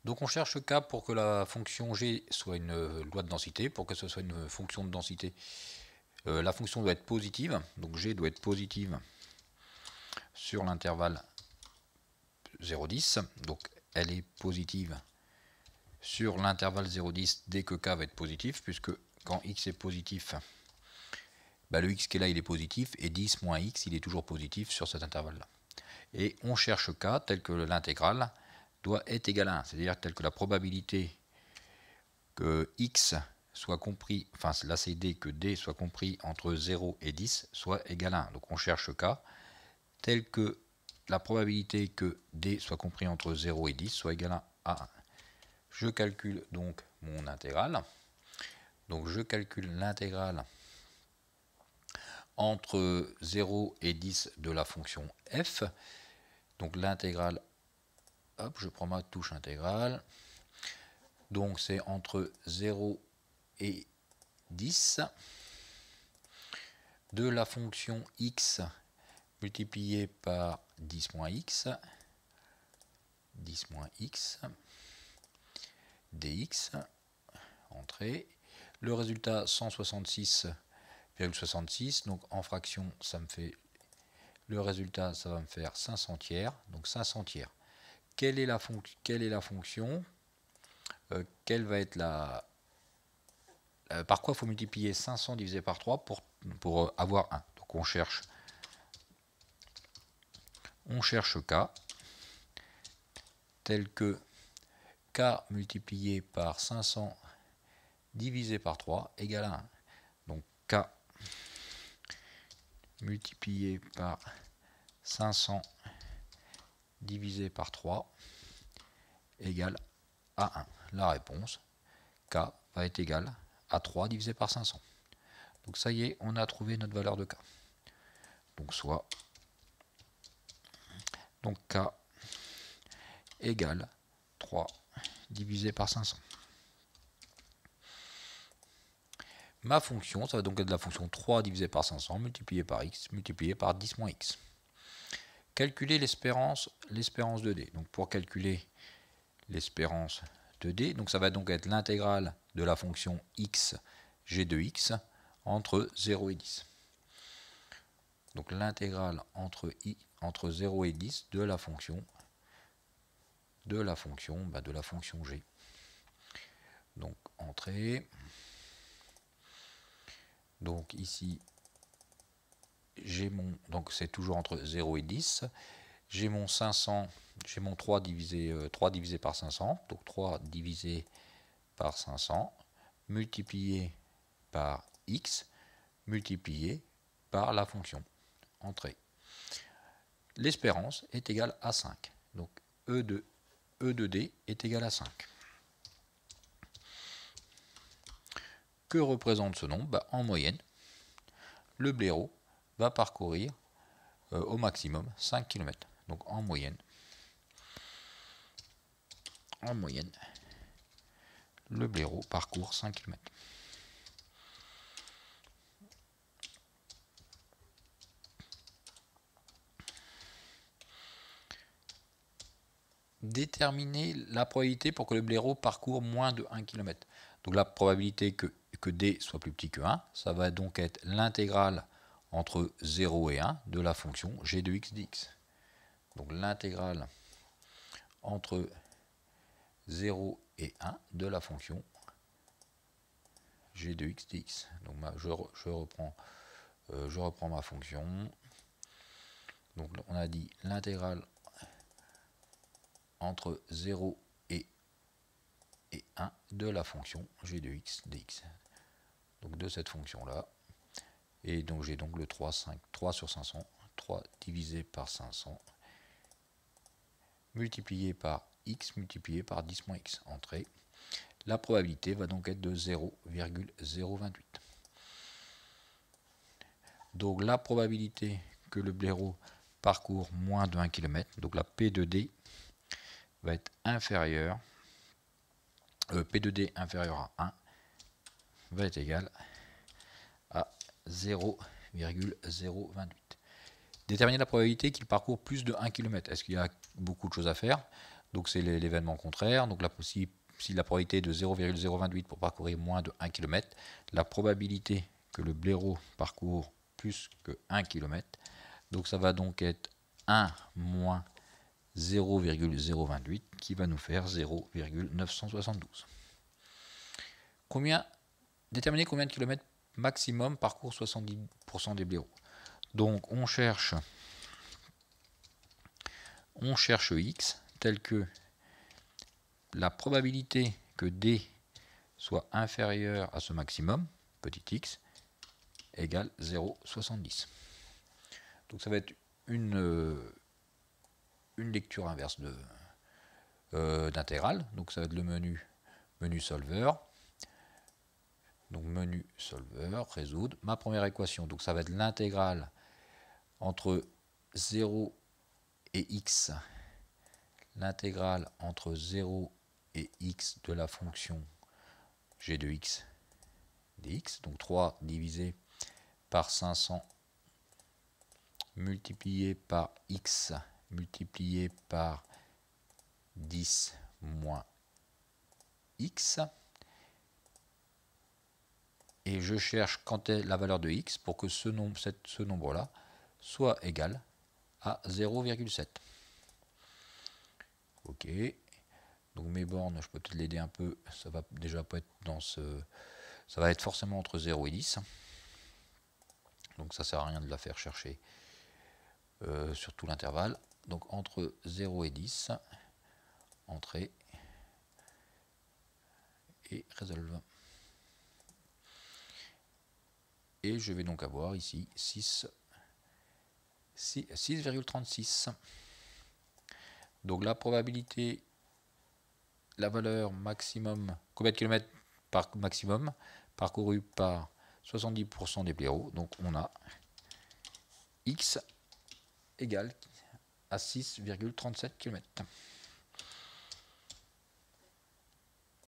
Donc on cherche K pour que la fonction G soit une loi de densité. Pour que ce soit une fonction de densité, la fonction doit être positive. Donc G doit être positive sur l'intervalle 0,10. Donc elle est positive sur l'intervalle 0,10 dès que K va être positif, puisque quand X est positif, le X qui est là il est positif, et 10 moins X il est toujours positif sur cet intervalle là. Et on cherche K tel que l'intégrale doit être égale à 1, c'est-à-dire tel que la probabilité que X soit compris, enfin là c'est D, que D soit compris entre 0 et 10 soit égal à 1. Donc on cherche K tel que la probabilité que D soit compris entre 0 et 10 soit égale à 1. Je calcule donc mon intégrale. Donc je calcule l'intégrale entre 0 et 10 de la fonction f. Donc l'intégrale, hop, je prends ma touche intégrale. Donc c'est entre 0 et 10 de la fonction x multiplié par 10 moins x, 10 moins x, dx, entrée. Le résultat 166,66, donc en fraction ça me fait, le résultat ça va me faire 5 centières, donc 5 centières. Quelle est la fonction, quelle va être par quoi il faut multiplier 500 divisé par 3 pour avoir 1. Donc on cherche K tel que K multiplié par 500 divisé par 3 égale à 1. Donc K multiplié par 500 divisé par 3 égale à 1. La réponse, K va être égale à 3 divisé par 500. Donc ça y est, on a trouvé notre valeur de K. Donc soit, donc K égale 3 divisé par 500. Ma fonction, ça va donc être la fonction 3 divisé par 500 multiplié par x multiplié par 10 moins x. Calculer l'espérance de D. Donc pour calculer l'espérance de D, donc ça va donc être l'intégrale de la fonction x g de x entre 0 et 10. Donc l'intégrale entre 0 et 10 de la fonction g. Donc entrée. Donc ici j'ai mon, donc c'est toujours entre 0 et 10. J'ai mon 500, j'ai mon 3 divisé par 500, donc 3 divisé par 500 multiplié par x multiplié par la fonction entrée. L'espérance est égale à 5. Donc E de D est égal à 5. Que représente ce nombre? En moyenne, le blaireau va parcourir au maximum 5 km. Donc en moyenne, le blaireau parcourt 5 km. Déterminer la probabilité pour que le blaireau parcourt moins de 1 km. Donc la probabilité que D soit plus petit que 1, ça va donc être l'intégrale entre 0 et 1 de la fonction g de x dx. Donc l'intégrale entre 0 et 1 de la fonction g de x dx. Donc je reprends ma fonction. Donc on a dit l'intégrale entre 0 et 1 de la fonction g de x dx. Donc de cette fonction là. Et donc j'ai donc le 3 sur 500, 3 divisé par 500, multiplié par x multiplié par 10 moins x, entrée. La probabilité va donc être de 0,028. Donc la probabilité que le blaireau parcourt moins de 1 km, donc la P de D va être inférieure, P de D inférieur à 1 va être égal à 0,028. Déterminer la probabilité qu'il parcourt plus de 1 km. Est-ce qu'il y a beaucoup de choses à faire? Donc c'est l'événement contraire. Donc si la probabilité est de 0,028 pour parcourir moins de 1 km, la probabilité que le blaireau parcourt plus que 1 km, donc ça va donc être 1 moins 0,028 qui va nous faire 0,972. Déterminer combien de kilomètres maximum parcourt 70% des blaireaux. Donc on cherche X tel que la probabilité que D soit inférieur à ce maximum, petit x, égale 0,70. Donc ça va être une lecture inverse d'intégrale. Donc ça va être le menu solver. Donc menu solver, résoudre. Ma première équation, donc ça va être l'intégrale entre 0 et x. L'intégrale entre 0 et x de la fonction g de x dx. Donc 3 divisé par 500 multiplié par x multiplié par 10 moins x. Et je cherche quand est la valeur de x pour que ce nombre-là soit égal à 0,7. Ok. Donc mes bornes, je peux peut-être l'aider un peu. Ça va déjà pas être dans ce... Ça va être forcément entre 0 et 10. Donc ça sert à rien de la faire chercher sur tout l'intervalle. Donc entre 0 et 10, entrée et résolve. Et je vais donc avoir ici 6,36. Donc la probabilité, la valeur maximum, combien de kilomètres par maximum parcouru par 70% des blaireaux. Donc on a x égale à 6,37 km.